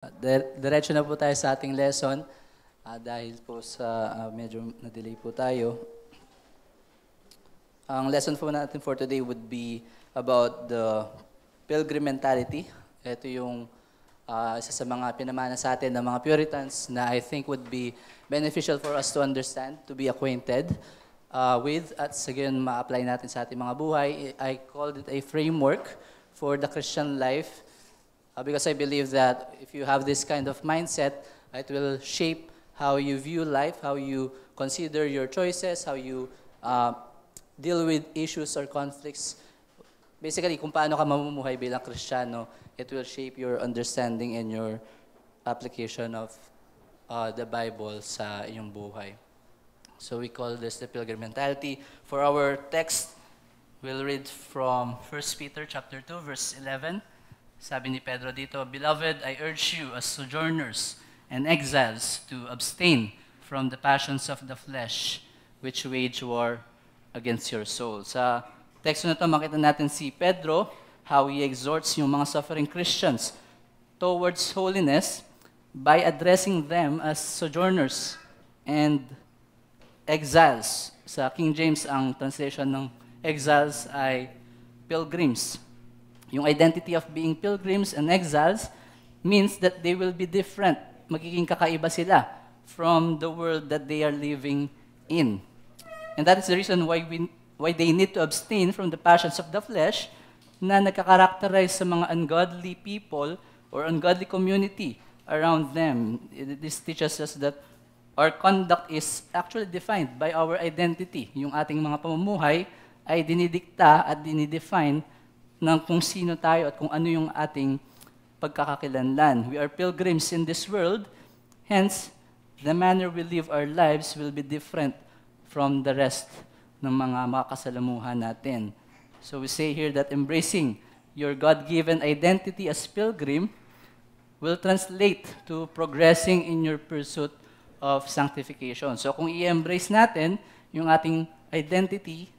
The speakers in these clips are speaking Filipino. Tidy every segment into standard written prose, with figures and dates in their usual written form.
Diretso na po tayo sa ating lesson dahil po sa medyo na-delay po tayo. Ang lesson po natin for today would be about the pilgrim mentality. Ito yung isa sa mga pinamana sa atin ng mga Puritans na I think would be beneficial for us to understand, to be acquainted with, at again ma-apply natin sa ating mga buhay. I called it a framework for the Christian life. Because I believe that if you have this kind of mindset, it will shape how you view life, how you consider your choices, how you deal with issues or conflicts. Basically, kung paano ka mamumuhay bilang Kristiyano, it will shape your understanding and your application of the Bible sa iyong buhay. So we call this the pilgrim mentality. For our text, we'll read from 1 Peter chapter 2, verse 11. Sabi ni Pedro dito, "Beloved, I urge you as sojourners and exiles to abstain from the passions of the flesh which wage war against your soul." Sa teksto na ito, makita natin si Pedro, how he exhorts yung mga suffering Christians towards holiness by addressing them as sojourners and exiles. Sa King James, ang translation ng exiles ay pilgrims. Yung identity of being pilgrims and exiles means that they will be different. Magiging kakaiba sila from the world that they are living in. And that is the reason why they need to abstain from the passions of the flesh na nagkakarakterize sa mga ungodly people or ungodly community around them. This teaches us that our conduct is actually defined by our identity. Yung ating mga pamumuhay ay dinidikta at dinidefine ng kung sino tayo at kung ano yung ating pagkakakilanlan. We are pilgrims in this world, hence, the manner we live our lives will be different from the rest ng mga makasalamuhan natin. So we say here that embracing your God-given identity as pilgrim will translate to progressing in your pursuit of sanctification. So kung i-embrace natin yung ating identity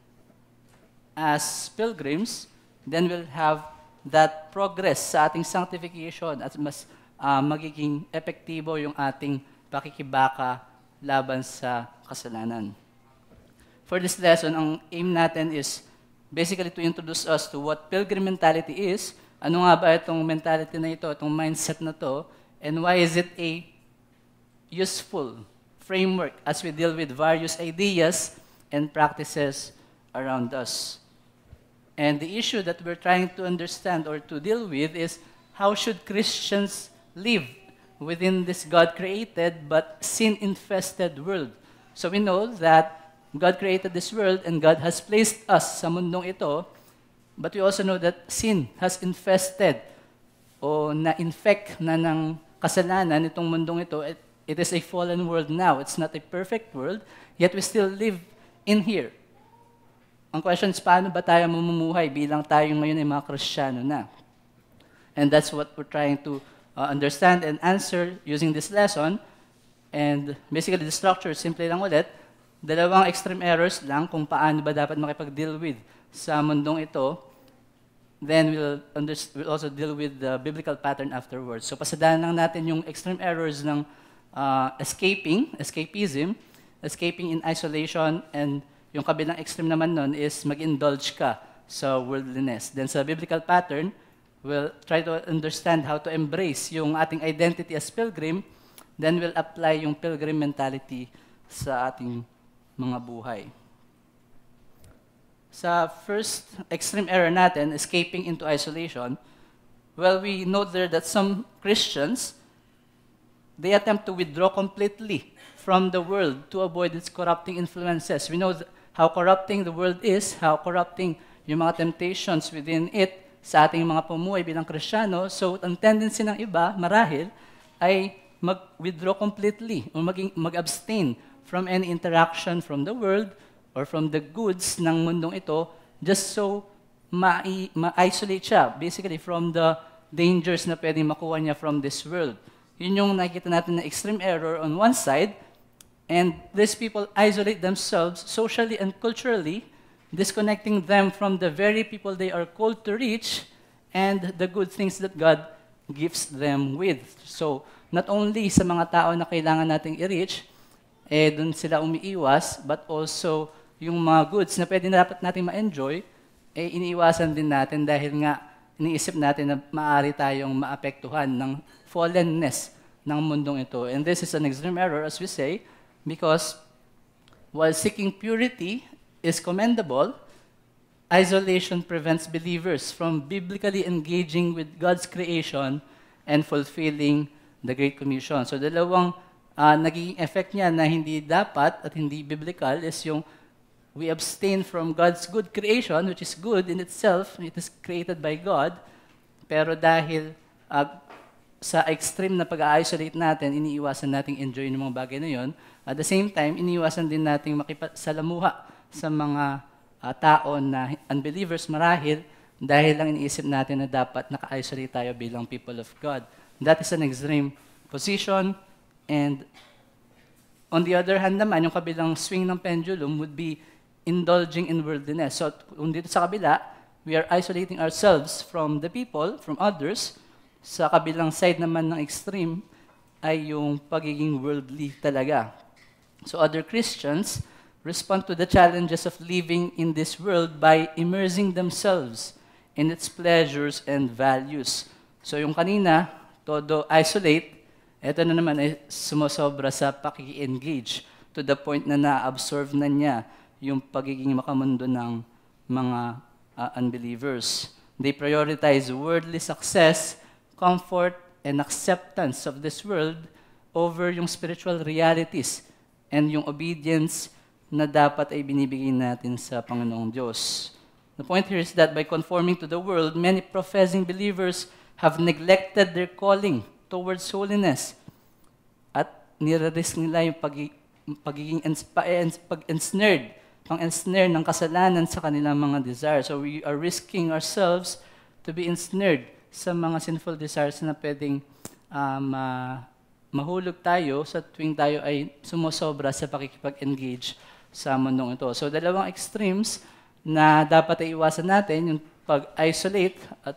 as pilgrims, then we'll have that progress sa ating sanctification at mas magiging epektibo yung ating pakikibaka laban sa kasalanan. For this lesson, ang aim natin is basically to introduce us to what pilgrim mentality is, ano nga ba itong mentality na ito, itong mindset na to, and why is it a useful framework as we deal with various ideas and practices around us. And the issue that we're trying to understand or to deal with is how should Christians live within this God-created but sin-infested world? So we know that God created this world and God has placed us sa mundong ito, but we also know that sin has infested o na-infect na ng kasalanan itong mundong ito. It is a fallen world now. It's not a perfect world, yet we still live in here. Ang question is, paano ba tayo mamumuhay bilang tayo ngayon ay mga Kristiyano na? And that's what we're trying to understand and answer using this lesson. And basically, the structure, simple lang ulit, dalawang extreme errors lang kung paano ba dapat makipag-deal with sa mundong ito. Then we'll also deal with the biblical pattern afterwards. So pasadaan lang natin yung extreme errors ng escapism, escaping in isolation, and yung kabilang extreme naman nun is mag-indulge ka sa worldliness. Then sa biblical pattern, we'll try to understand how to embrace yung ating identity as pilgrim, then we'll apply yung pilgrim mentality sa ating mga buhay. Sa first extreme error natin, escaping into isolation, well, we note there that some Christians, they attempt to withdraw completely from the world to avoid its corrupting influences. We know how corrupting the world is, how corrupting yung mga temptations within it sa ating mga pamumuhay bilang Kristiyano. So, ang tendency ng iba, marahil, ay mag-withdraw completely o mag-abstain from any interaction from the world or from the goods ng mundong ito just so ma-isolate siya, basically, from the dangers na pwedeng makuha niya from this world. Yun yung nakikita natin na extreme error on one side. And these people isolate themselves socially and culturally, disconnecting them from the very people they are called to reach and the good things that God gifts them with. So, not only sa mga tao na kailangan nating i-reach, dun sila umiiwas, but also yung mga goods na pwede dapat nating ma-enjoy, iniiwasan din natin dahil nga iniisip natin na maaari tayong maapektuhan ng fallenness ng mundong ito. And this is an extreme error, as we say, because while seeking purity is commendable, isolation prevents believers from biblically engaging with God's creation and fulfilling the Great Commission. So dalawang nagiging effect niya na hindi dapat at hindi biblical is yung we abstain from God's good creation, which is good in itself, it is created by God, pero dahil sa extreme na pag-isolate natin, iniiwasan nating enjoy ng mga bagay na yon. At the same time, iniiwasan din nating makipasalamuha sa mga tao na unbelievers marahil dahil lang iniisip natin na dapat naka-isolate tayo bilang people of God. That is an extreme position. And on the other hand naman, yung kabilang swing ng pendulum would be indulging in worldliness. So kung dito sa kabila, we are isolating ourselves from the people, from others. Sa kabilang side naman ng extreme ay yung pagiging worldly talaga. So other Christians respond to the challenges of living in this world by immersing themselves in its pleasures and values. So yung kanina, todo isolate, ito na naman ay sumosobra sa paki-engage to the point na na-absorb na niya yung pagiging makamundo ng mga unbelievers. They prioritize worldly success, comfort, and acceptance of this world over yung spiritual realities and yung obedience na dapat ay binibigay natin sa Panginoong Diyos. The point here is that by conforming to the world, many professing believers have neglected their calling towards holiness. At nire-risk nila yung pagiging pag-ensnared, pang-ensnare ng kasalanan sa kanilang mga desires. So we are risking ourselves to be ensnared sa mga sinful desires na pwedeng mahulog tayo sa tuwing tayo ay sumosobra sa pakikipag-engage sa mundong ito. So dalawang extremes na dapat ay iwasan natin, yung pag-isolate at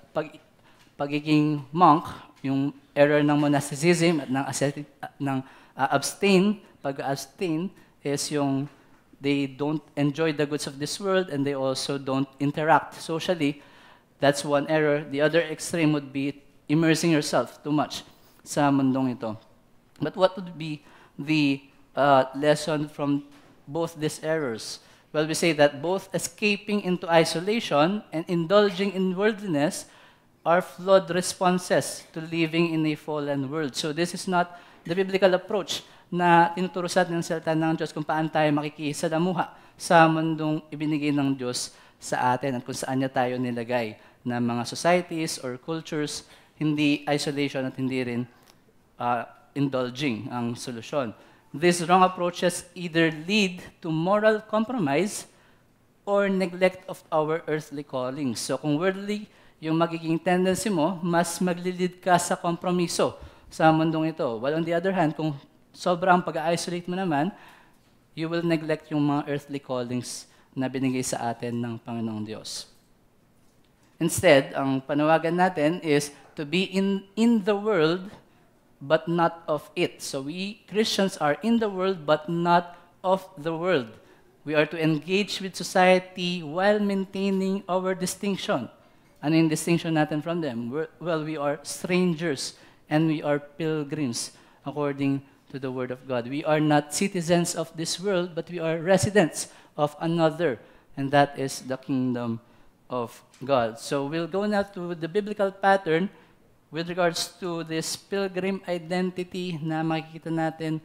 pagiging monk, yung error ng monasticism at ng abstain, pag-abstain is yung they don't enjoy the goods of this world and they also don't interact socially. That's one error. The other extreme would be immersing yourself too much sa mundong ito. But what would be the lesson from both these errors? Well, we say that both escaping into isolation and indulging in worldliness are flawed responses to living in a fallen world. So this is not the biblical approach na tinuturo sa atin ng salita ng Diyos kung paano tayo makikisalamuha sa mundong ibinigay ng Diyos sa atin at kung saan niya tayo nilagay na mga societies or cultures, hindi isolation at hindi rin indulging ang solusyon. These wrong approaches either lead to moral compromise or neglect of our earthly callings. So kung worldly yung magiging tendency mo, mas maglilid ka sa kompromiso sa mundong ito. While on the other hand, kung sobrang pag-isolate mo naman, you will neglect yung mga earthly callings na binigay sa atin ng Panginoong Diyos. Instead, ang panawagan natin is to be in the world but not of it. So we Christians are in the world but not of the world. We are to engage with society while maintaining our distinction. Ano yung distinction natin from them? Well, we are strangers and we are pilgrims according to the Word of God. We are not citizens of this world, but we are residents of another, and that is the kingdom of God. So we'll go now to the biblical pattern with regards to this pilgrim identity na makikita natin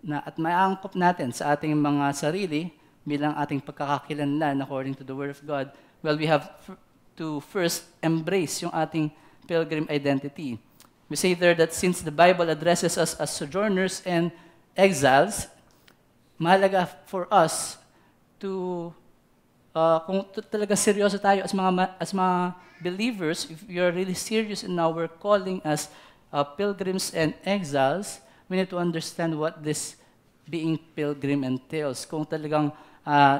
na at maangkop natin sa ating mga sarili bilang ating pagkakakilanlan according to the Word of God. Well, we have to first embrace yung ating pilgrim identity. We say there that since the Bible addresses us as sojourners and exiles, mahalaga for us to, kung talaga seryoso tayo as mga believers, if we are really serious in our calling as pilgrims and exiles, we need to understand what this being pilgrim entails. Kung talagang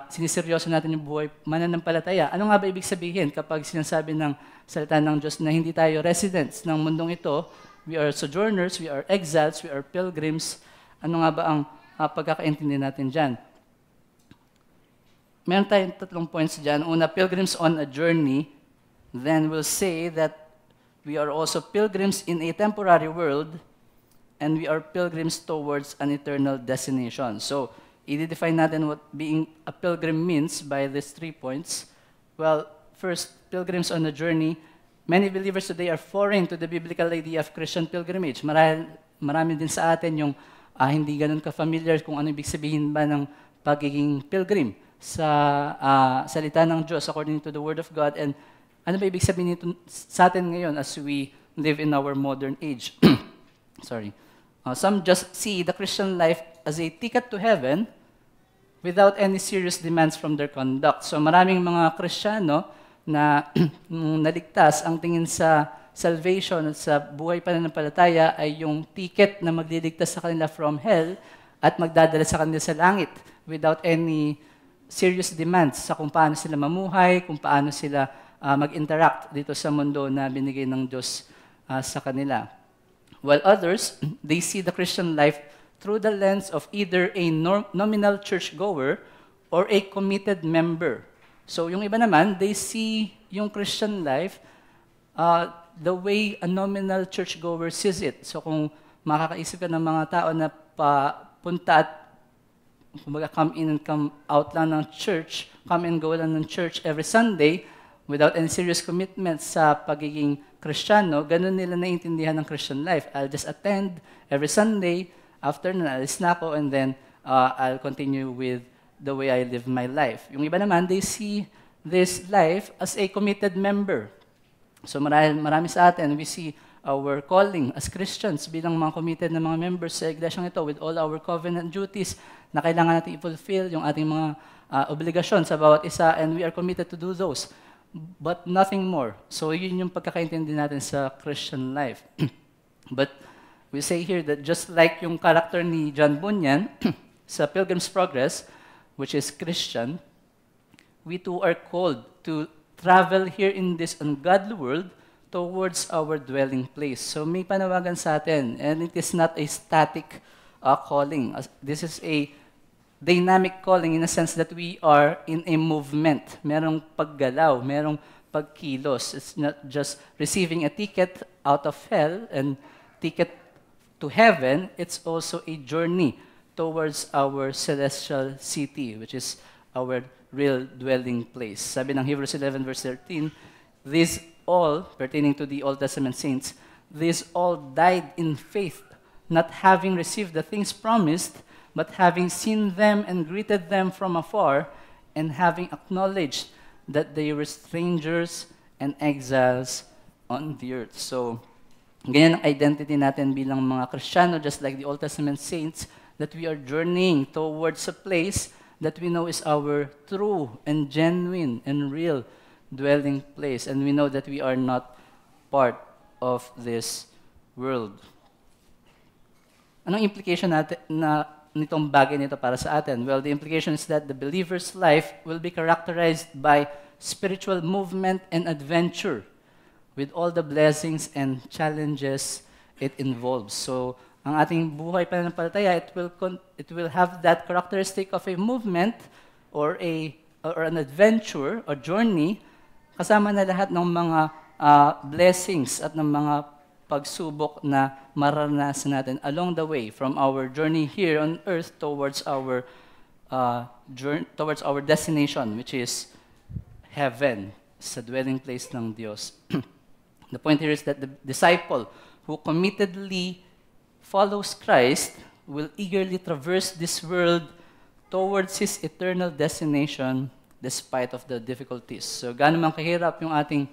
siniseryoso natin yung buhay mananampalataya. Ano nga ba ibig sabihin kapag sinasabi ng salita ng Diyos na hindi tayo residents ng mundong ito, we are sojourners, we are exiles, we are pilgrims? Ano nga ba ang pagkakaintindi natin dyan? Meron tayong 3 points dyan. Una, pilgrims on a journey. Then we'll say that we are also pilgrims in a temporary world, and we are pilgrims towards an eternal destination. So, i-define natin what being a pilgrim means by these 3 points. Well, first, pilgrims on a journey. Many believers today are foreign to the biblical idea of Christian pilgrimage. Marami din sa atin yung hindi ganun ka-familiar kung ano ibig sabihin ba ng pagiging pilgrim sa salita ng Diyos according to the Word of God. And ano ba ibig sabihin nito sa atin ngayon as we live in our modern age? Sorry. Some just see the Christian life as a ticket to heaven without any serious demands from their conduct. So maraming mga Kristiyano na naligtas, ang tingin sa salvation at sa buhay pananampalataya ay yung ticket na magliligtas sa kanila from hell at magdadala sa kanila sa langit without any serious demands sa kung paano sila mamuhay, kung paano sila mag-interact dito sa mundo na binigay ng Diyos sa kanila. While others, they see the Christian life through the lens of either a nominal churchgoer or a committed member. So yung iba naman, they see yung Christian life the way a nominal churchgoer sees it. So kung makakaisip ka ng mga tao na papunta at kumbaga come in and come out lang ng church, come and go lang ng church every Sunday without any serious commitment sa pagiging Kristiyano, ganun nila naiintindihan ng Christian life. I'll just attend every Sunday, after na alis na ako, and then I'll continue with the way I live my life. Yung iba naman, they see this life as a committed member. So marami sa atin, we see our calling as Christians bilang mga committed na mga members sa iglesyang ito with all our covenant duties na kailangan natin i-fulfill yung ating mga obligasyon sa bawat isa, and we are committed to do those. But nothing more. So yun yung pagkakaintindi natin sa Christian life. But we say here that just like yung character ni John Bunyan sa Pilgrim's Progress, which is Christian, we too are called to travel here in this ungodly world towards our dwelling place. So may panawagan sa atin, and it is not a static calling. This is a dynamic calling in a sense that we are in a movement. Merong paggalaw, merong pagkilos. It's not just receiving a ticket out of hell and ticket to heaven, it's also a journey towards our celestial city, which is our real dwelling place. Sabi ng Hebrews 11 verse 13, these all, pertaining to the Old Testament saints, these all died in faith, not having received the things promised, but having seen them and greeted them from afar, and having acknowledged that they were strangers and exiles on the earth. So, ganyan ang identity natin bilang mga Kristiyano, just like the Old Testament saints, that we are journeying towards a place that we know is our true and genuine and real dwelling place. And we know that we are not part of this world. Anong implication natin nitong bagay nito para sa atin? Well, the implication is that the believer's life will be characterized by spiritual movement and adventure with all the blessings and challenges it involves. So, ang ating buhay pananampalataya, it will have that characteristic of a movement or an adventure or journey, kasama na lahat ng mga blessings at ng mga pagsubok na maranasan natin along the way from our journey here on earth towards our destination, which is heaven, sa dwelling place ng Diyos. The point here is that the disciple who committedly follows Christ will eagerly traverse this world towards his eternal destination despite of the difficulties. So, gaano man kahirap yung ating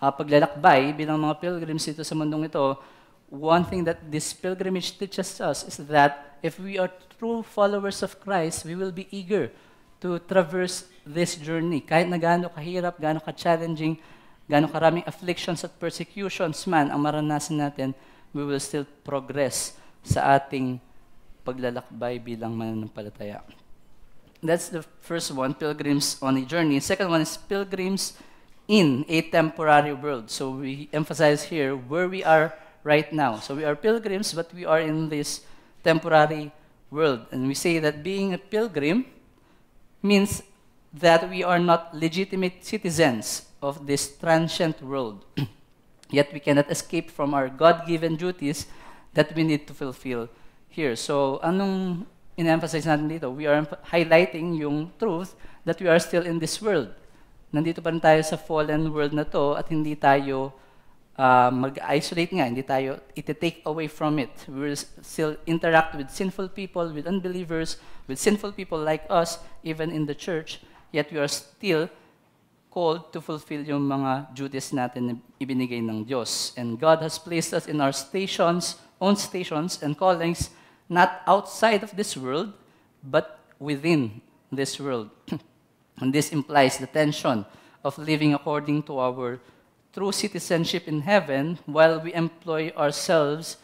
paglalakbay bilang mga pilgrims dito sa mundong ito, one thing that this pilgrimage teaches us is that if we are true followers of Christ, we will be eager to traverse this journey. Kahit na gaano kahirap, gaano ka-challenging, gaano karaming afflictions at persecutions man ang maranasan natin, we will still progress sa ating paglalakbay bilang mananampalataya. That's the first one, pilgrims on a journey. Second one is pilgrims in a temporary world. So we emphasize here where we are right now. So we are pilgrims, but we are in this temporary world. And we say that being a pilgrim means that we are not legitimate citizens of this transient world. Yet we cannot escape from our God-given duties that we need to fulfill here. So anong in-emphasize natin dito? We are highlighting yung truth that we are still in this world. Nandito pa rin tayo sa fallen world na to at hindi tayo mag-isolate nga, hindi tayo iti-take away from it. We will still interact with sinful people, with unbelievers, with sinful people like us, even in the church, yet we are still called to fulfill yung mga duties natin na ibinigay ng Diyos. And God has placed us in our stations, own stations and callings, not outside of this world, but within this world. And this implies the tension of living according to our true citizenship in heaven while we employ ourselves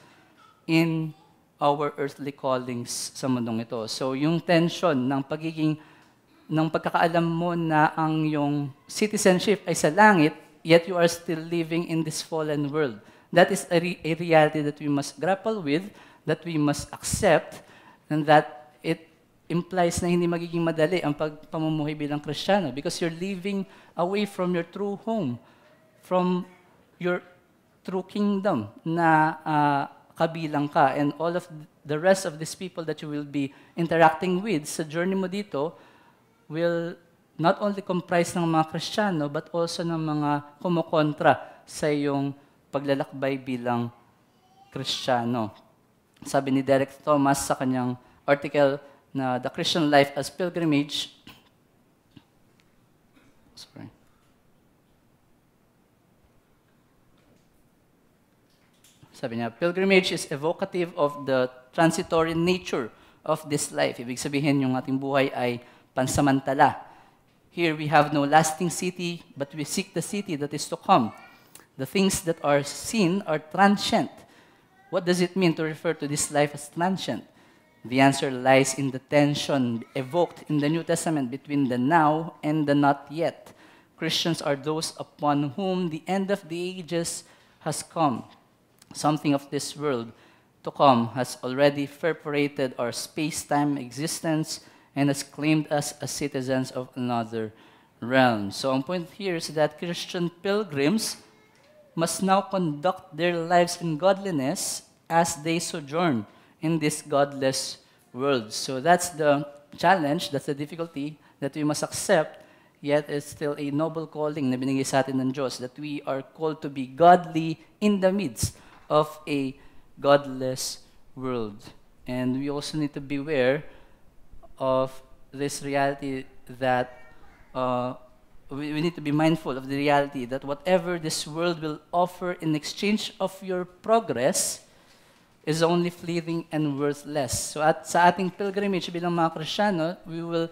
in our earthly callings sa mundong ito. So yung tension ng pagkakaalam mo na ang yung citizenship ay sa langit, yet you are still living in this fallen world. That is a reality that we must grapple with, that we must accept, and that it implies na hindi magiging madali ang pamumuhay bilang Kristiyano because you're living away from your true home, from your true kingdom na kabilang ka. And all of the rest of these people that you will be interacting with sa journey mo dito will not only comprise ng mga Kristiyano but also ng mga kumukontra sa iyong paglalakbay bilang Kristiyano. Sabi ni Derek Thomas sa kanyang article na The Christian Life as Pilgrimage, sabi niya, pilgrimage is evocative of the transitory nature of this life. Ibig sabihin, yung ating buhay ay pansamantala. Here we have no lasting city, but we seek the city that is to come. The things that are seen are transient. What does it mean to refer to this life as transient? The answer lies in the tension evoked in the New Testament between the now and the not yet. Christians are those upon whom the end of the ages has come. Something of this world to come has already perforated our space-time existence and has claimed us as citizens of another realm. So ang point here is that Christian pilgrims must now conduct their lives in godliness as they sojourn in this godless world. So that's the challenge, that's the difficulty that we must accept, yet it's still a noble calling na binigay sa atin ng Diyos, that we are called to be godly in the midst of a godless world. And we also need to beware of this reality that we need to be mindful of the reality that whatever this world will offer in exchange of your progress is only fleeting and worthless. So sa ating pilgrimage bilang mga Kristiyano, we will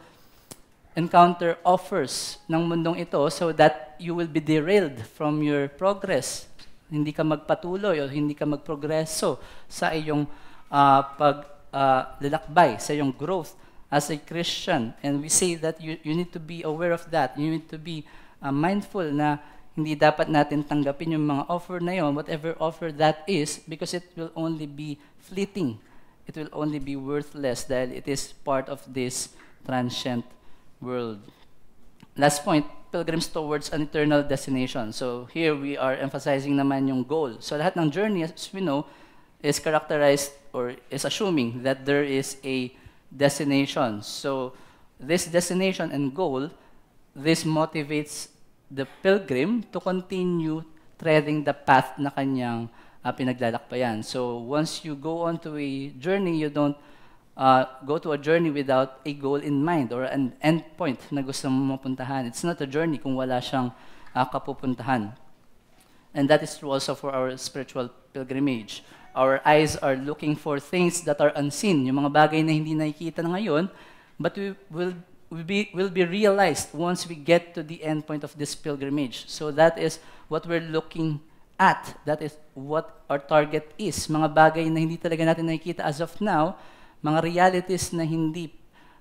encounter offers ng mundong ito so that you will be derailed from your progress. Hindi ka magpatuloy o hindi ka magprogreso sa iyong paglalakbay, sa iyong growth as a Christian. And we say that you need to be aware of that. You need to be mindful na hindi dapat natin tanggapin yung mga offer na yon, whatever offer that is, because it will only be fleeting. It will only be worthless dahil it is part of this transient world. Last point, pilgrims towards an eternal destination. So here we are emphasizing naman yung goal. So lahat ng journey, as we know, is characterized or is assuming that there is a destination. So this destination and goal, this motivates the pilgrim to continue treading the path na kanyang pinaglalakbayan. So once you go on to a journey, you don't go to a journey without a goal in mind or an end point na gusto mo mapuntahan. It's not a journey kung wala siyang kapupuntahan. And that is true also for our spiritual pilgrimage. Our eyes are looking for things that are unseen, yung mga bagay na hindi nakikita na ngayon, but will be realized once we get to the end point of this pilgrimage. So that is what we're looking at. That is what our target is. Mga bagay na hindi talaga natin nakikita as of now, mga realities na hindi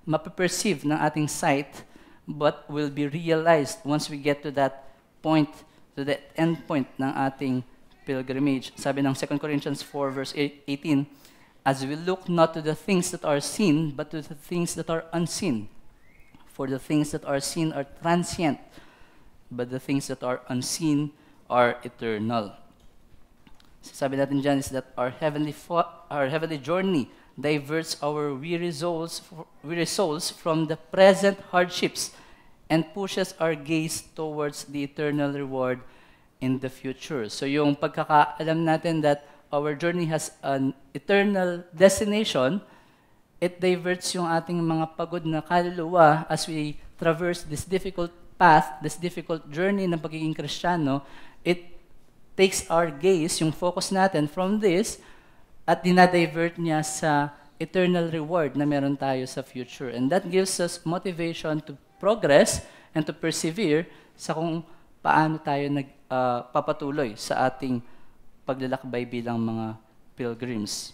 mapaperceive ng ating sight, but will be realized once we get to that point, to the end point ng ating pilgrimage. Sabi ng 2 Corinthians 4 verse 18, as we look not to the things that are seen, but to the things that are unseen. For the things that are seen are transient, but the things that are unseen are eternal. Sabi natin dyan is that our heavenly journey diverts our weary souls from the present hardships and pushes our gaze towards the eternal reward in the future. So yung pagkakaalam natin that our journey has an eternal destination, it diverts yung ating mga pagod na kaluluwa as we traverse this difficult path, this difficult journey ng pagiging Kristiyano. It takes our gaze, yung focus natin from this, at dinadivert niya sa eternal reward na meron tayo sa future. And that gives us motivation to progress and to persevere sa kung paano tayo nagpapatuloy sa ating paglalakbay bilang mga pilgrims.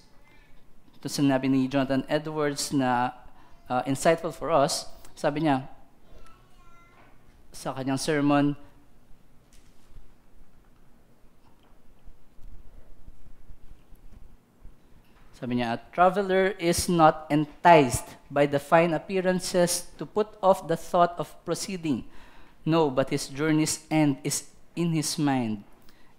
Ito sinabi ni Jonathan Edwards na insightful for us. Sabi niya sa kanyang sermon, a traveler is not enticed by the fine appearances to put off the thought of proceeding. No, but his journey's end is in his mind.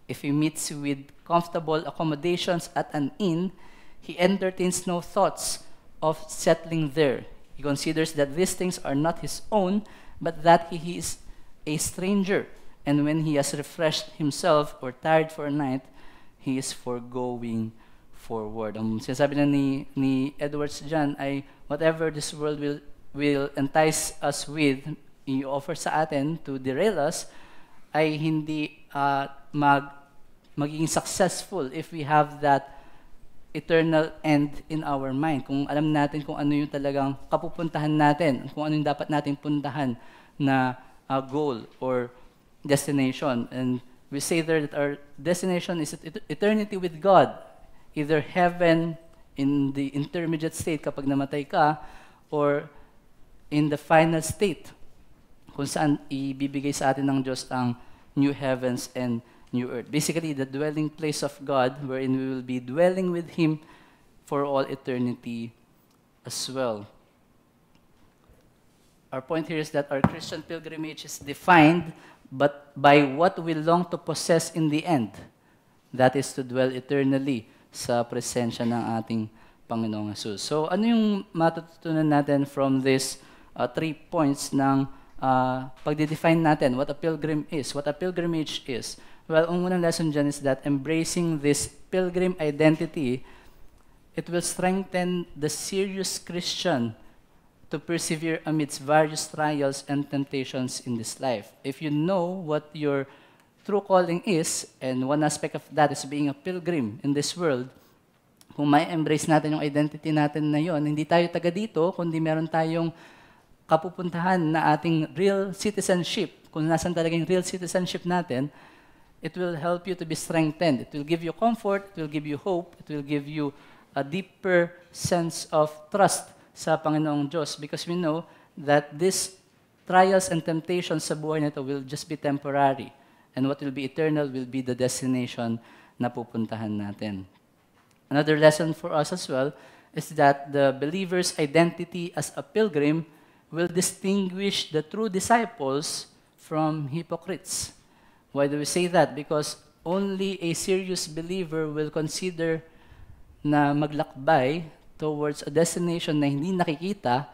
If he meets with comfortable accommodations at an inn, he entertains no thoughts of settling there. He considers that these things are not his own, but that he is a stranger. And when he has refreshed himself or tired for a night, he is foregoing forward. Ang sinasabi na ni Edwards dyan ay whatever this world will entice us with, i-offer sa atin to derail us, ay hindi magiging successful if we have that eternal end in our mind. Kung alam natin kung ano yung talagang kapupuntahan natin, kung ano yung dapat nating puntahan na goal or destination. And we say there that our destination is eternity with God, either heaven in the intermediate state kapag namatay ka, or in the final state kung saan ibibigay sa atin ng Diyos ang new heavens and new earth. Basically, the dwelling place of God wherein we will be dwelling with Him for all eternity as well. Our point here is that our Christian pilgrimage is defined but by what we long to possess in the end. That is to dwell eternally sa presensya ng ating Panginoong Jesus. So ano yung matututunan natin from these 3 points ng pagde-define natin what a pilgrim is, what a pilgrimage is? Well, ang unang lesson dyan is that embracing this pilgrim identity, it will strengthen the serious Christian to persevere amidst various trials and temptations in this life. If you know what your true calling is, and one aspect of that is being a pilgrim in this world, kung may embrace natin yung identity natin na yon, hindi tayo taga dito, kundi meron tayong kapupuntahan na ating real citizenship, kung nasan talaga yung real citizenship natin, it will help you to be strengthened. It will give you comfort, it will give you hope, it will give you a deeper sense of trust sa Panginoong Diyos, because we know that these trials and temptations sa buhay nito will just be temporary. And what will be eternal will be the destination na pupuntahan natin. Another lesson for us as well is that the believer's identity as a pilgrim will distinguish the true disciples from hypocrites. Why do we say that? Because only a serious believer will consider na maglakbay towards a destination na hindi nakikita,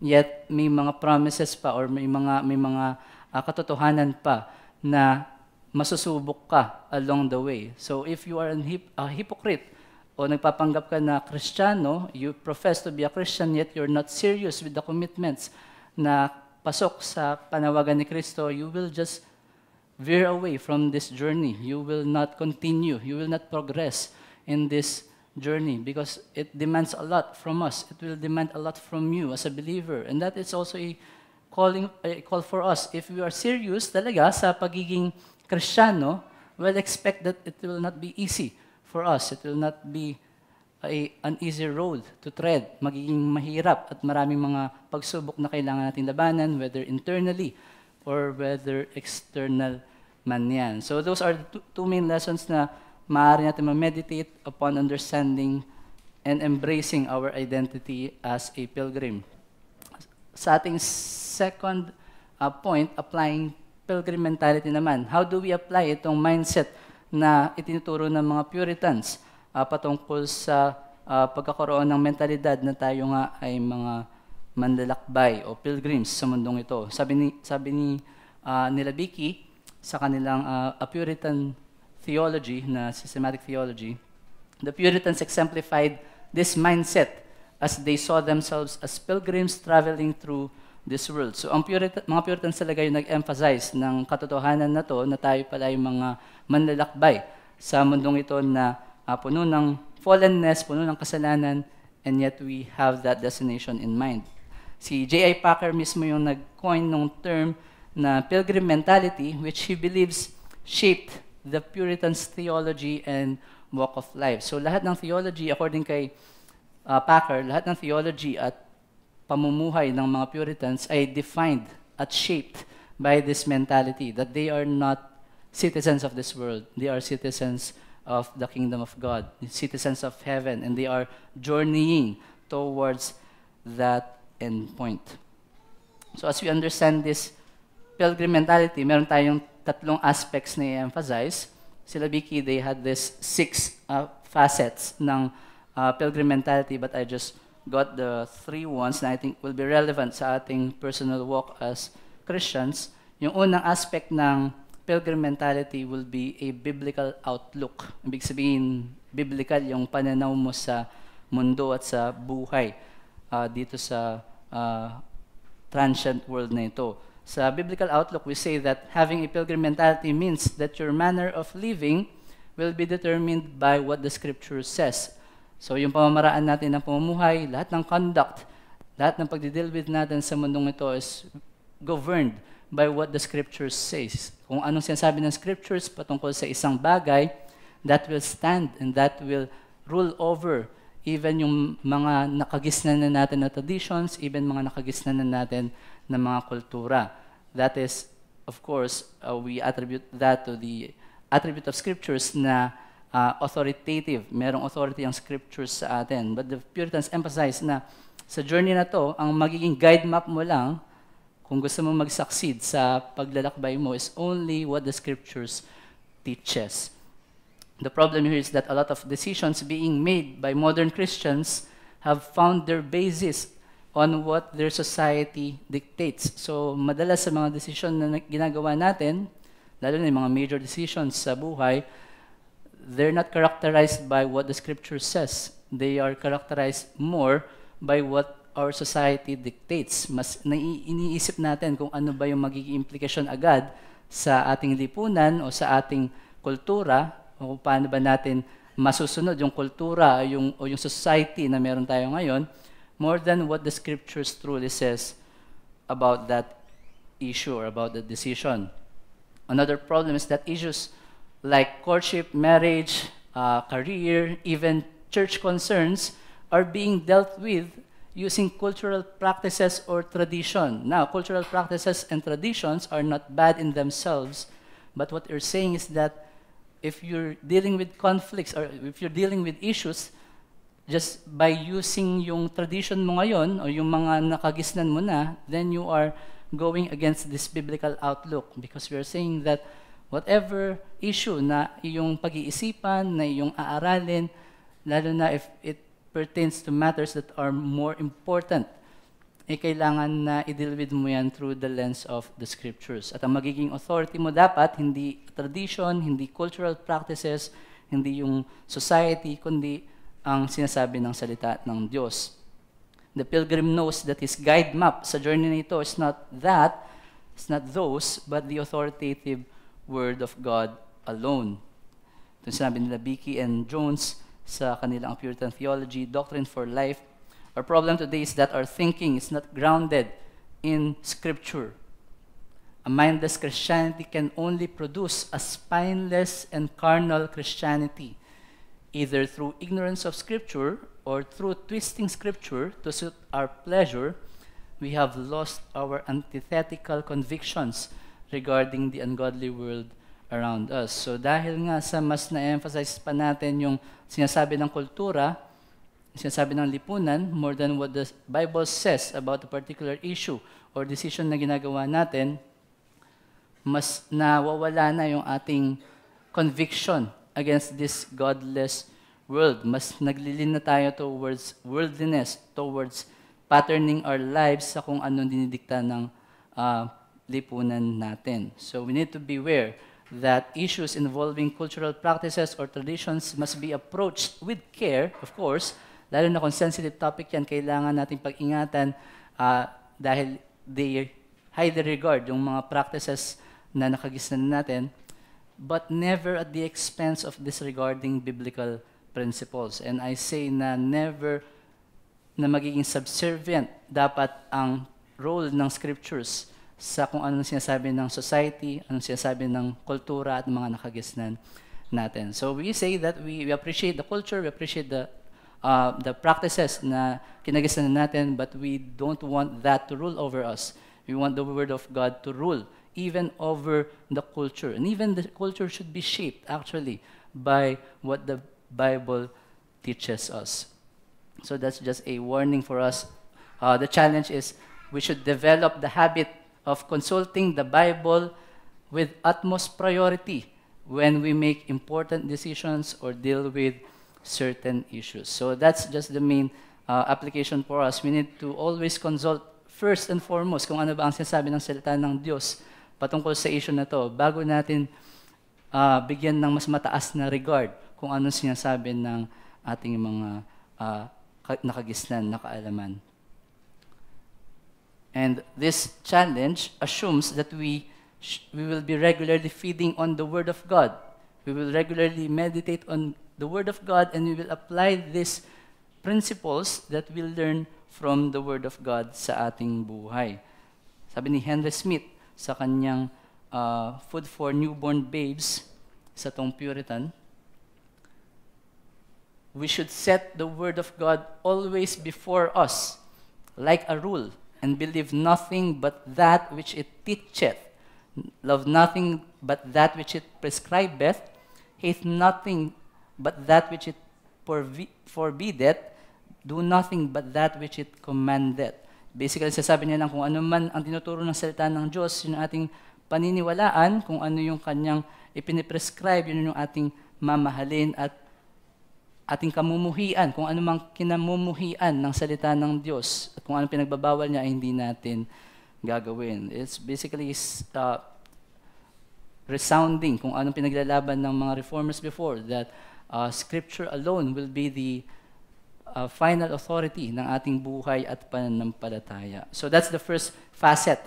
yet may mga promises pa or may mga katotohanan pa na masusubok ka along the way. So if you are a hypocrite o nagpapanggap ka na Kristiyano, you profess to be a Christian yet you're not serious with the commitments na pasok sa panawagan ni Kristo, you will just veer away from this journey. You will not continue. You will not progress in this journey because it demands a lot from us. It will demand a lot from you as a believer. And that is also a call for us. If we are serious talaga sa pagiging Kristiyano, well, expect that it will not be easy for us. It will not be an easy road to tread. Magiging mahirap at maraming mga pagsubok na kailangan natin labanan, whether internally or whether external man yan. So those are the two main lessons na maaari natin ma-meditate upon understanding and embracing our identity as a pilgrim. Sa ating second point, applying pilgrim mentality naman. How do we apply itong mindset na itinuturo ng mga Puritans patungkol sa pagkakaroon ng mentalidad na tayo nga ay mga manlalakbay o pilgrims sa mundong ito? Sabi ni nila Vicky sa kanilang A Puritan Theology na systematic theology, the Puritans exemplified this mindset as they saw themselves as pilgrims traveling through this world. So ang mga Puritans talaga yung nag-emphasize ng katotohanan na to na tayo pala yung mga manlalakbay sa mundong ito na puno ng fallenness, puno ng kasalanan, and yet we have that destination in mind. Si J.I. Packer mismo yung nag-coin ng term na pilgrim mentality, which he believes shaped the Puritans' theology and walk of life. So lahat ng theology, according kay Packer, lahat ng theology at pamumuhay ng mga Puritans ay defined at shaped by this mentality that they are not citizens of this world. They are citizens of the kingdom of God, citizens of heaven, and they are journeying towards that end point. So as we understand this pilgrim mentality, meron tayong tatlong aspects na i-emphasize. Sila Vicky, they had this 6 facets ng pilgrim mentality, but I just got the 3 ones na I think will be relevant sa ating personal walk as Christians. Yung unang aspect ng pilgrim mentality will be a biblical outlook. Ibig sabihin, biblical yung pananaw mo sa mundo at sa buhay dito sa transient world na ito. Sa biblical outlook, we say that having a pilgrim mentality means that your manner of living will be determined by what the Scripture says. So yung pamamaraan natin ng pamumuhay, lahat ng conduct, lahat ng pagdi-deal with natin sa mundong ito is governed by what the Scripture says. Kung anong sinasabi ng Scriptures patungkol sa isang bagay, that will stand and that will rule over even yung mga nakagisnan na natin na traditions, even mga nakagisnan na natin na mga kultura. That is, of course, we attribute that to the attribute of Scriptures na authoritative. Merong authority ang Scriptures sa atin. But the Puritans emphasize na sa journey na to, ang magiging guide map mo lang kung gusto mo mag-succeed sa paglalakbay mo is only what the Scriptures teaches. The problem here is that a lot of decisions being made by modern Christians have found their basis on what their society dictates. So, madalas sa mga desisyon na ginagawa natin, lalo na yung mga major decisions sa buhay, they're not characterized by what the Scripture says. They are characterized more by what our society dictates. Mas iniisip natin kung ano ba yung magiging implication agad sa ating lipunan o sa ating kultura, o paano ba natin masusunod yung kultura o yung society na meron tayo ngayon, more than what the Scriptures truly says about that issue or about the decision. Another problem is that issues like courtship, marriage, career, even church concerns are being dealt with using cultural practices or tradition. Now, cultural practices and traditions are not bad in themselves, but what you're saying is that if you're dealing with conflicts or if you're dealing with issues, just by using yung tradition mo ngayon o yung mga nakagisnan mo na, then you are going against this biblical outlook because we are saying that whatever issue na iyong pag-iisipan, na iyong aaralin, lalo na if it pertains to matters that are more important, kailangan na i-deal with mo yan through the lens of the Scriptures. At ang magiging authority mo dapat, hindi tradition, hindi cultural practices, hindi yung society, kundi ang sinasabi ng salita ng Diyos. The pilgrim knows that his guide map sa journey nito is not that, it's not those, but the authoritative Word of God alone. Ito sinabi nila Vicky and Jones sa kanilang Puritan Theology, Doctrine for Life. Our problem today is that our thinking is not grounded in Scripture. A mindless Christianity can only produce a spineless and carnal Christianity. either through ignorance of Scripture or through twisting Scripture to suit our pleasure, we have lost our antithetical convictions regarding the ungodly world around us. So dahil nga sa mas na-emphasize pa natin yung sinasabi ng kultura, sinasabi ng lipunan, more than what the Bible says about a particular issue or decision na ginagawa natin, mas nawawala na yung ating conviction against this godless world. Mas naglilin na tayo towards worldliness, towards patterning our lives sa kung anong dinidikta ng lipunan natin. So we need to beware that issues involving cultural practices or traditions must be approached with care, of course, lalo na kung sensitive topic yan, kailangan nating pag-ingatan dahil they highly regard yung mga practices na nakagisnan natin, but never at the expense of disregarding biblical principles. And I say na never na magiging subservient dapat ang role ng scriptures sa kung anong sinasabi ng society, anong sinasabi ng kultura at mga nakagisnan natin. So we say that we appreciate the culture, we appreciate the practices na kinagisnan natin, but we don't want that to rule over us. We want the Word of God to rule even over the culture. And even the culture should be shaped, actually, by what the Bible teaches us. So that's just a warning for us. The challenge is we should develop the habit of consulting the Bible with utmost priority when we make important decisions or deal with certain issues. So that's just the main application for us. We need to always consult first and foremost kung ano ba ang sinasabi ng salita ng Diyos patungkol sa issue na to, bago natin bigyan ng mas mataas na regard kung ano sinasabi ng ating mga nakagisnan, nakaalaman. And this challenge assumes that we will be regularly feeding on the Word of God. We will regularly meditate on the Word of God, and we will apply these principles that we learn from the Word of God sa ating buhay. Sabi ni Henry Smith sa kanyang Food for Newborn Babes sa tong Puritan, we should set the Word of God always before us, like a rule, and believe nothing but that which it teacheth, love nothing but that which it prescribeth, hate nothing but that which it forbiddeth, do nothing but that which it commandeth. Basically, sasabi niya lang kung ano man ang tinuturo ng salita ng Diyos, yun ang ating paniniwalaan, kung ano yung kanyang ipiniprescribe, yun yung ating mamahalin at ating kamumuhian, kung ano mang kinamumuhian ng salita ng Diyos at kung ano pinagbabawal niya ay hindi natin gagawin. It's basically resounding kung anong pinaglalaban ng mga reformers before, that Scripture alone will be the final authority ng ating buhay at pananampalataya. So that's the first facet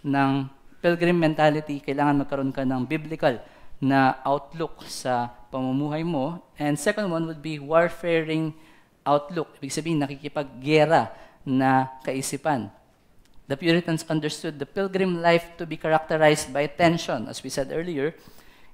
ng pilgrim mentality. Kailangan magkaroon ka ng biblical na outlook sa pamumuhay mo. And second one would be warfaring outlook. Ibig sabihin, nakikipaggera na kaisipan. The Puritans understood the pilgrim life to be characterized by tension, as we said earlier,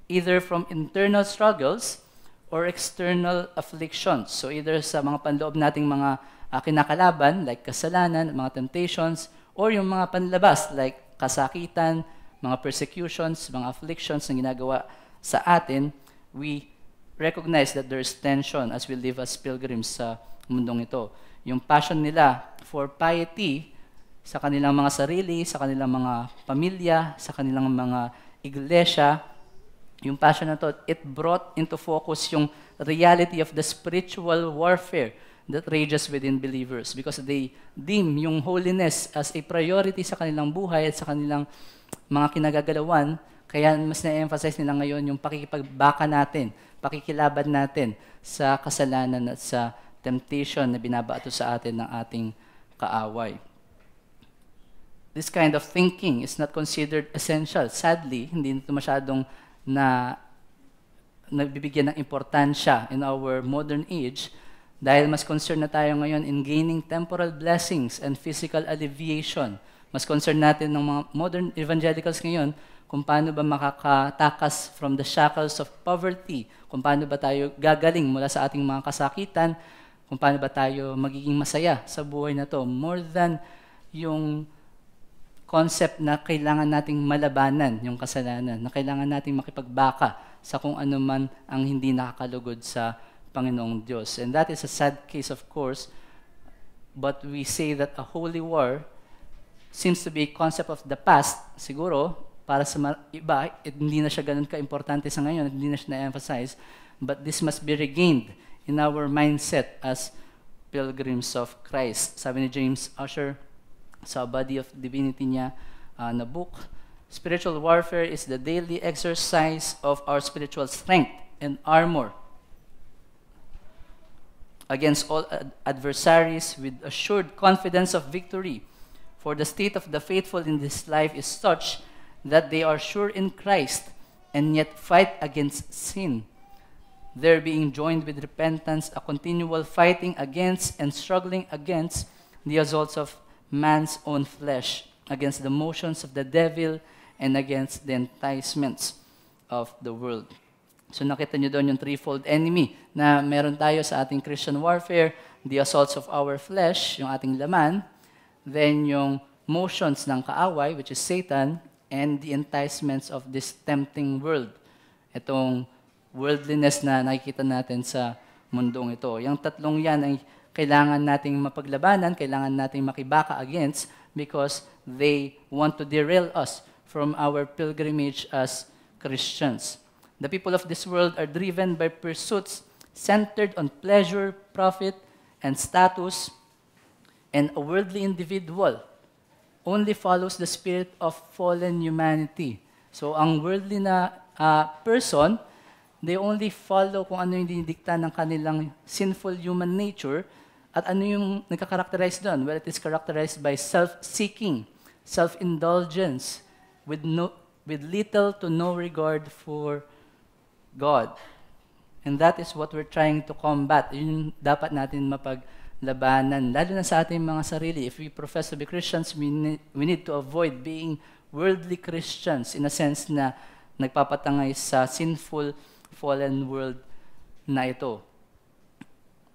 either from internal struggles or external afflictions. So either sa mga panloob nating mga kinakalaban, like kasalanan, mga temptations, or yung mga panlabas, like kasakitan, mga persecutions, mga afflictions na ginagawa sa atin, we recognize that there is tension as we live as pilgrims sa mundong ito. Yung passion nila for piety sa kanilang mga sarili, sa kanilang mga pamilya, sa kanilang mga iglesia, yung passion na to, it brought into focus yung reality of the spiritual warfare that rages within believers because they deem yung holiness as a priority sa kanilang buhay at sa kanilang mga kinagagalawan. Kaya mas na-emphasize nila ngayon yung pakikipagbaka natin, pakikilaban natin sa kasalanan at sa temptation na binabato sa atin ng ating kaaway. This kind of thinking is not considered essential. Sadly, hindi ito masyadong na nagbibigyan ng importansya in our modern age dahil mas concerned na tayo ngayon in gaining temporal blessings and physical alleviation. Mas concerned natin ng mga modern evangelicals ngayon kung paano ba makakatakas from the shackles of poverty, kung paano ba tayo gagaling mula sa ating mga kasakitan, kung paano ba tayo magiging masaya sa buhay na to, more than yung concept na kailangan nating malabanan yung kasalanan, na kailangan nating makipagbaka sa kung ano man ang hindi nakakalugod sa Panginoong Diyos. And that is a sad case, of course, but we say that a holy war seems to be a concept of the past. Siguro, para sa iba, hindi na siya ganun ka-importante sa ngayon, hindi na siya na-emphasize, but this must be regained in our mindset as pilgrims of Christ. Sabi ni James Ussher sa Body of Divinity niya na book, spiritual warfare is the daily exercise of our spiritual strength and armor against all adversaries with assured confidence of victory. For the state of the faithful in this life is such that they are sure in Christ and yet fight against sin. There being joined with repentance, a continual fighting against and struggling against the assaults of man's own flesh, against the motions of the devil, and against the enticements of the world. So nakita nyo doon yung threefold enemy na meron tayo sa ating Christian warfare, the assaults of our flesh, yung ating laman, then yung motions ng kaaway, which is Satan, and the enticements of this tempting world. Itong worldliness na nakikita natin sa mundong ito. Yung tatlong yan ay kailangan nating mapaglabanan, kailangan nating makibaka against because they want to derail us from our pilgrimage as Christians. The people of this world are driven by pursuits centered on pleasure, profit, and status, and a worldly individual only follows the spirit of fallen humanity. So ang worldly na person, they only follow kung ano yung dinidikta ng kanilang sinful human nature at ano yung nagka-characterize doon. Well, it is characterized by self-seeking, self-indulgence, with little to no regard for God. And that is what we're trying to combat. Yun yung dapat natin mapaglabanan, lalo na sa ating mga sarili. If we profess to be Christians, we need to avoid being worldly Christians in a sense na nagpapatangay sa sinful, fallen world na ito.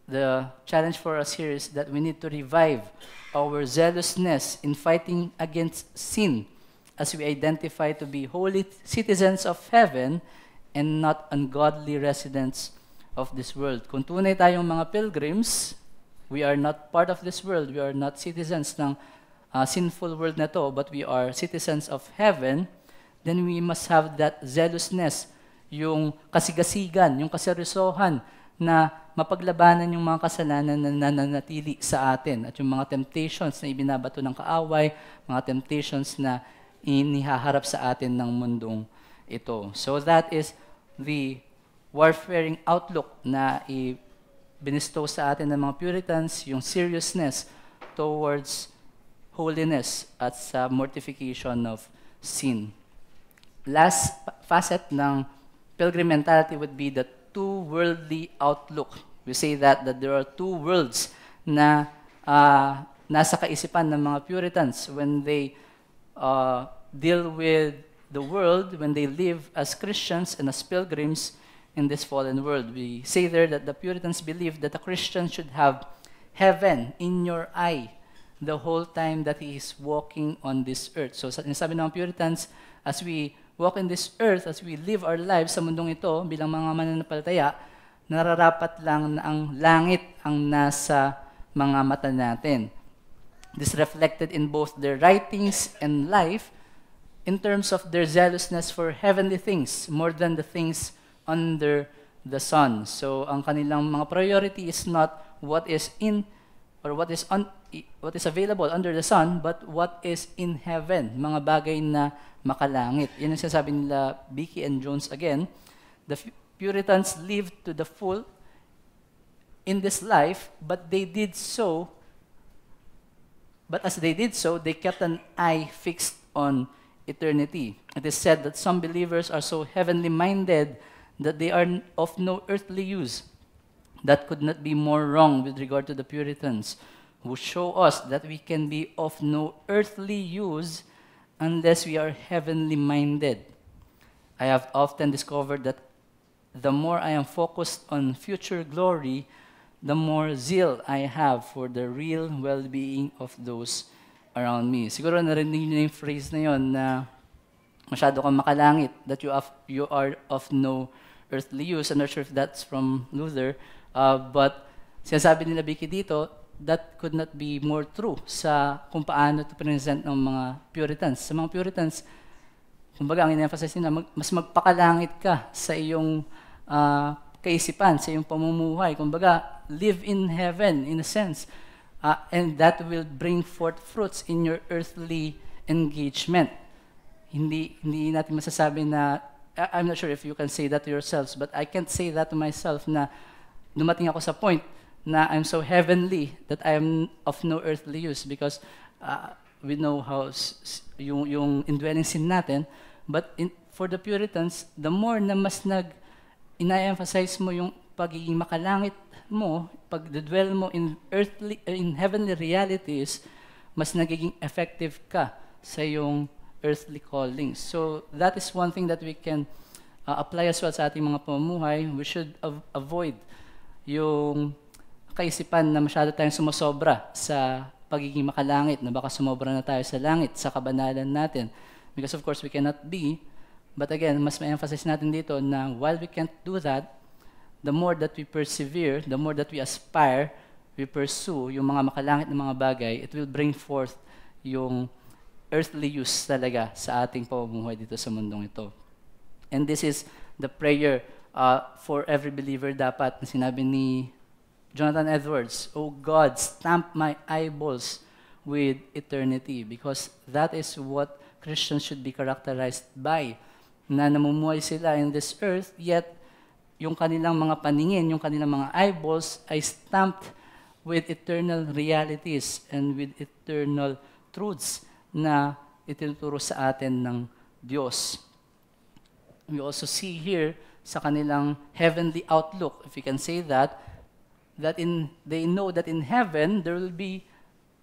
The challenge for us here is that we need to revive our zealousness in fighting against sin as we identify to be holy citizens of heaven and not ungodly residents of this world. Kung tunay tayong mga pilgrims, we are not part of this world, we are not citizens ng sinful world na to, but we are citizens of heaven, then we must have that zealousness, yung kasigasigan, yung kaseryosohan na mapaglabanan yung mga kasalanan na nananatili sa atin at yung mga temptations na ibinabato ng kaaway, mga temptations na inihaharap sa atin ng mundong ito. So that is the warfaring outlook na binistow sa atin ng mga Puritans, yung seriousness towards holiness at sa mortification of sin. Last facet ng pilgrim mentality would be the two worldly outlook. We say that there are two worlds na nasa kaisipan ng mga Puritans when they deal with the world, when they live as Christians and as pilgrims in this fallen world. We say there that the Puritans believe that a Christian should have heaven in your eye the whole time that he is walking on this earth. So sabi ng Puritans, as we walk in this earth, as we live our lives sa mundong ito, bilang mga mananampalataya, nararapat lang na ang langit ang nasa mga mata natin. This reflected in both their writings and life in terms of their zealousness for heavenly things more than the things under the sun. So ang kanilang mga priority is not what is in or what is available under the sun, but what is in heaven, mga bagay na makalangit. Yan ang sinasabi nila Beeke and Jones again. The Puritans lived to the full in this life, but as they did so, they kept an eye fixed on eternity. It is said that some believers are so heavenly minded that they are of no earthly use. That could not be more wrong with regard to the Puritans, who show us that we can be of no earthly use unless we are heavenly minded. I have often discovered that the more I am focused on future glory, the more zeal I have for the real well-being of those around me. Siguro narinig niyo yung phrase na yun na masyado kang makalangit, that you are of no earthly use. I'm not sure if that's from Luther, but sinasabi nila Vicky dito, that could not be more true sa kung paano to present ng mga Puritans. Sa mga Puritans, kumbaga ang in-emphasize nila, mas magpakalangit ka sa iyong kaisipan, sa iyong pamumuhay. Kumbaga, live in heaven in a sense. And that will bring forth fruits in your earthly engagement. Hindi natin masasabi na, I'm not sure if you can say that to yourselves, but I can't say that to myself na dumating ako sa point na I'm so heavenly that I'm of no earthly use because we know how yung indwelling sin natin. But for the Puritans, the more na mas ina-emphasize mo yung pagiging makalangit mo, pag-dwell mo in heavenly realities, mas nagiging effective ka sa yung earthly callings. So that is one thing that we can apply as well sa ating mga pamumuhay. We should avoid yung kaisipan na masyado tayong sumasobra sa pagiging makalangit, na baka sumobra na tayo sa langit, sa kabanalan natin. Because of course, we cannot be. But again, mas ma-emphasize natin dito na while we can't do that, the more that we persevere, the more that we aspire, we pursue yung mga makalangit na mga bagay, it will bring forth yung earthly use talaga sa ating pamumuhay dito sa mundong ito. And this is the prayer for every believer dapat na sinabi ni Jonathan Edwards, "Oh God, stamp my eyeballs with eternity," because that is what Christians should be characterized by, na namumuhay sila in this earth, yet yung kanilang mga paningin, yung kanilang mga eyeballs ay stamped with eternal realities and with eternal truths na itinuturo sa atin ng Diyos. We also see here sa kanilang heavenly outlook, if you can say that they know that in heaven there will be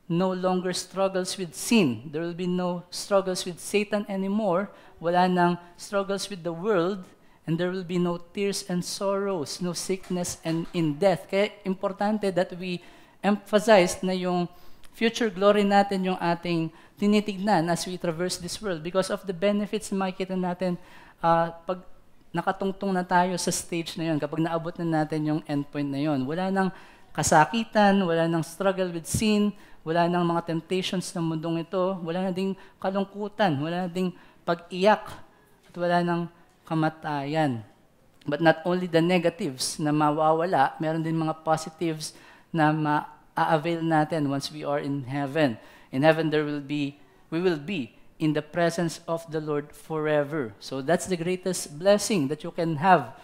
no longer struggles with sin. There will be no struggles with Satan anymore. Wala nang struggles with the world, and there will be no tears and sorrows, no sickness and in death. Kaya importante that we emphasize na yung future glory natin yung ating tinitignan as we traverse this world because of the benefits na makikita natin pag nakatungtong na tayo sa stage na yun, kapag naabot na natin yung endpoint na yun. Wala nang kasakitan, wala nang struggle with sin, wala nang mga temptations ng mundong ito, wala na ding kalungkutan, wala na ding pag-iyak, at wala nang kamatayan. But not only the negatives na mawawala, meron din mga positives na ma-avail natin once we are in heaven. In heaven, we will be in the presence of the Lord forever. So that's the greatest blessing that you can have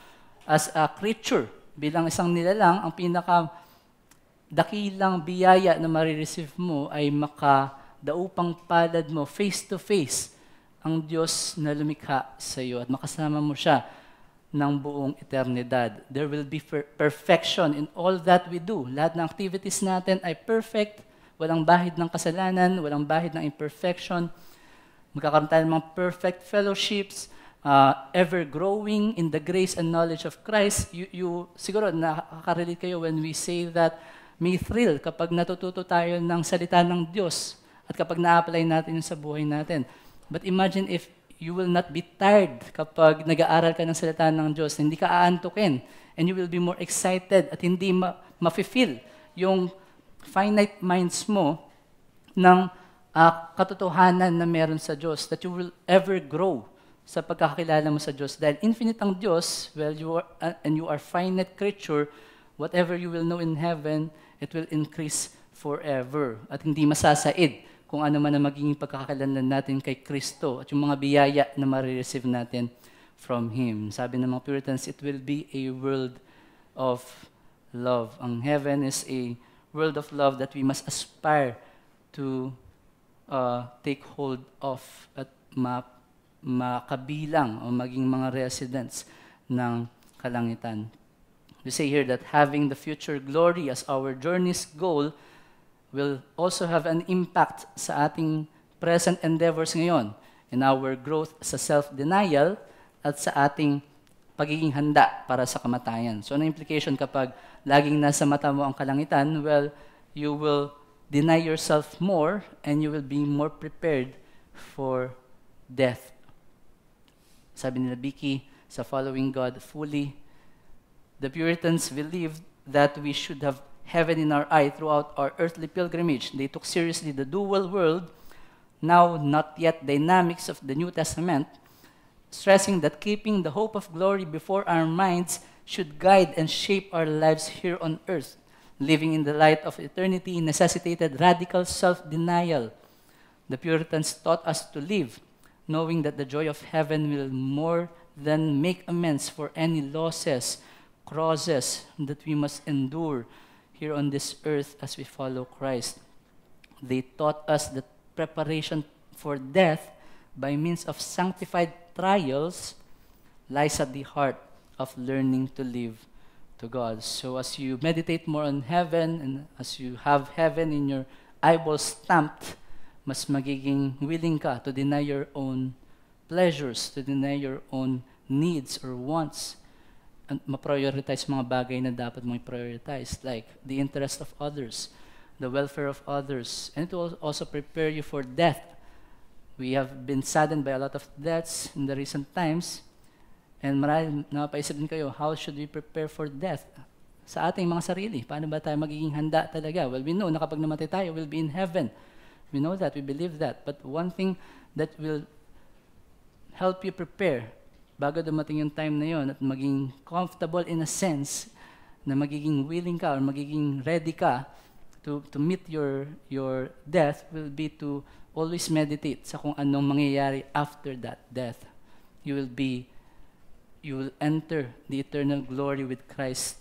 as a creature. Bilang isang nilalang, ang dakilang biyaya na marireceive mo ay makadaupang palad mo face to face ang Diyos na lumikha sa iyo at makasama mo siya ng buong eternidad. There will be perfection in all that we do. Lahat ng activities natin ay perfect, walang bahid ng kasalanan, walang bahid ng imperfection. Magkakaroon tayo ng mga perfect fellowships, ever growing in the grace and knowledge of Christ. Siguro nakaka-relate kayo when we say that may thrill kapag natututo tayo ng salita ng Diyos at kapag na-apply natin yun sa buhay natin. But imagine if you will not be tired kapag nag-aaral ka ng salita ng Diyos, hindi ka aantukin, and you will be more excited at hindi ma-fulfill yung finite minds mo ng katotohanan na meron sa Diyos, that you will ever grow sa pagkakakilala mo sa Diyos. Dahil infinite ang Diyos, and you are finite creature, whatever you will know in heaven, it will increase forever. At hindi masasaid kung ano man ang magiging pagkakakilanlan natin kay Kristo at yung mga biyaya na marireceive natin from Him. Sabi ng mga Puritans, it will be a world of love. Ang heaven is a world of love that we must aspire to take hold of at makabilang o maging mga residents ng kalangitan. We say here that having the future glory as our journey's goal will also have an impact sa ating present endeavors ngayon in our growth sa self-denial at sa ating pagiging handa para sa kamatayan. So, ano implication kapag laging nasa mata mo ang kalangitan? Well, you will deny yourself more and you will be more prepared for death. Sabi nila Vicky, sa Following God Fully, the Puritans believed that we should have heaven in our eye throughout our earthly pilgrimage. They took seriously the dual world, now not yet dynamics of the New Testament, stressing that keeping the hope of glory before our minds should guide and shape our lives here on earth. Living in the light of eternity necessitated radical self-denial. The Puritans taught us to live, knowing that the joy of heaven will more than make amends for any losses, crosses that we must endure here on this earth as we follow Christ. They taught us that preparation for death by means of sanctified trials lies at the heart of learning to live to God. So as you meditate more on heaven and as you have heaven in your eyeballs stamped, mas magiging willing ka to deny your own pleasures, to deny your own needs or wants, and ma-prioritize mga bagay na dapat mong prioritize, like the interest of others, the welfare of others, and it will also prepare you for death. We have been saddened by a lot of deaths in the recent times, and marami napaisip din kayo, how should we prepare for death? Sa ating mga sarili, paano ba tayo magiging handa talaga? Well, we know na kapag namatay tayo, we'll be in heaven. We know that, we believe that. But one thing that will help you prepare bago dumating yung time na yon at maging comfortable in a sense na magiging willing ka or magiging ready ka to meet your death will be to always meditate sa kung anong mangyayari after that death. You will enter the eternal glory with Christ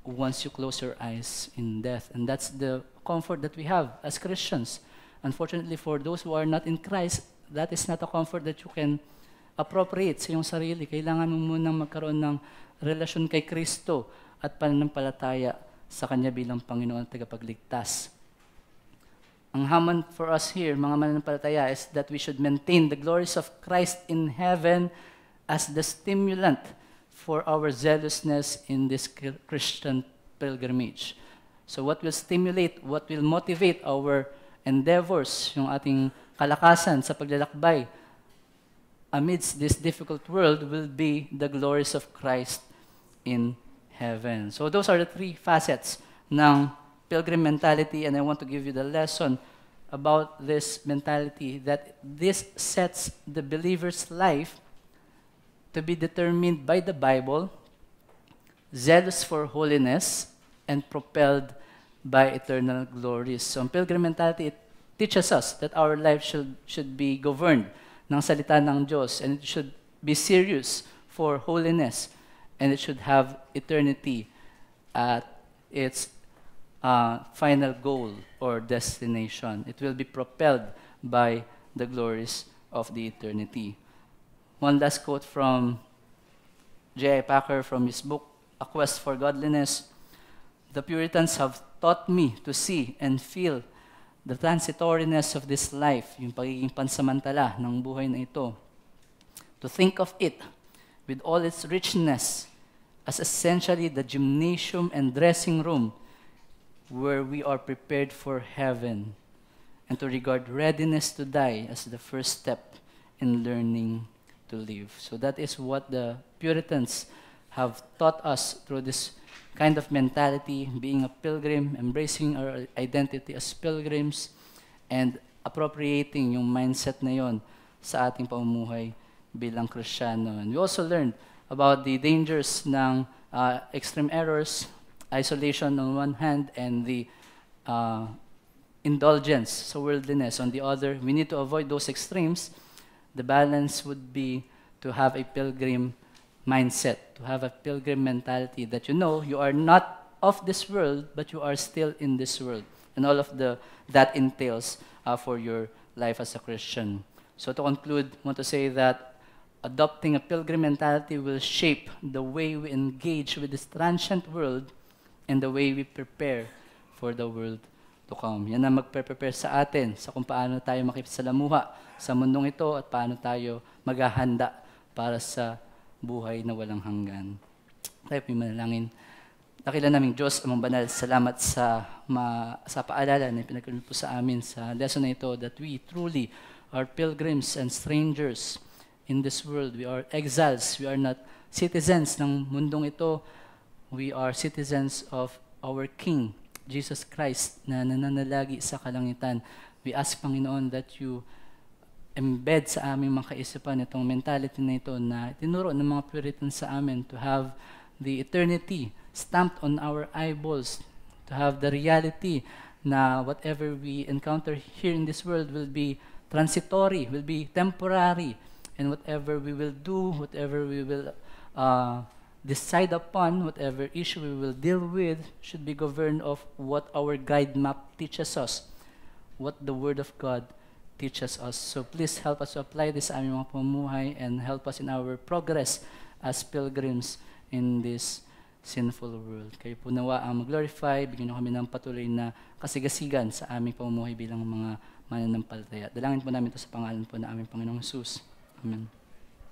once you close your eyes in death. And that's the comfort that we have as Christians. Unfortunately, for those who are not in Christ, that is not a comfort that you can appropriate sa iyong sarili. Kailangan mo munang magkaroon ng relasyon kay Kristo at pananampalataya sa Kanya bilang Panginoon at tagapagligtas. Ang hamon for us here, mga mananampalataya, is that we should maintain the glories of Christ in heaven as the stimulant for our zealousness in this Christian pilgrimage. So what will stimulate, what will motivate our endeavors, yung ating kalakasan sa paglalakbay amidst this difficult world will be the glories of Christ in heaven. So those are the three facets ng pilgrim mentality, and I want to give you the lesson about this mentality, that this sets the believer's life to be determined by the Bible, zealous for holiness, and propelled by eternal glories. So ang pilgrim mentality, it teaches us that our life should be governed ng salita ng Diyos, and it should be serious for holiness, and it should have eternity at its final goal or destination. It will be propelled by the glories of the eternity. One last quote from J.I. Packer from his book, A Quest for Godliness. The Puritans have taught me to see and feel the transitoriness of this life, yung pagiging pansamantala ng buhay na ito. To think of it with all its richness as essentially the gymnasium and dressing room where we are prepared for heaven, and to regard readiness to die as the first step in learning to live. So that is what the Puritans have taught us through this kind of mentality, being a pilgrim, embracing our identity as pilgrims, and appropriating yung mindset na yon sa ating pamumuhay bilang Kristiyano. And we also learned about the dangers ng extreme errors, isolation on one hand, and the indulgence, so worldliness on the other. We need to avoid those extremes. The balance would be to have a pilgrim mindset, to have a pilgrim mentality that you know you are not of this world, but you are still in this world, and all of that entails for your life as a Christian. So to conclude, I want to say that adopting a pilgrim mentality will shape the way we engage with this transient world and the way we prepare for the world to come. Yan ang magpe-prepare sa atin sa kung paano tayo makipagsalamuha sa mundong ito at paano tayo maghahanda para sa buhay na walang hanggan. Tayo po manalangin. Dakila naming Diyos, amang banal, salamat sa paalala na pinagkaroon po sa amin sa lesson na ito that we truly are pilgrims and strangers in this world. We are exiles. We are not citizens ng mundong ito. We are citizens of our King, Jesus Christ, na nananalagi sa kalangitan. We ask, Panginoon, that you embed sa aming mga kaisipan itong mentality na ito na tinuro ng mga Puritans sa amin to have the eternity stamped on our eyeballs, to have the reality na whatever we encounter here in this world will be transitory, will be temporary, and whatever we will do, whatever we will decide upon, whatever issue we will deal with, should be governed of what our guide map teaches us, what the Word of God teaches us. So please help us to apply this sa aming mga pamumuhay and help us in our progress as pilgrims in this sinful world. Kayo po nawa ang mag-glorify, bigyan niyo kami ng patuloy na kasigasigan sa aming pamumuhay bilang mga mananampalataya. Dalangin po namin ito sa pangalan po na aming Panginoong Jesus. Amen.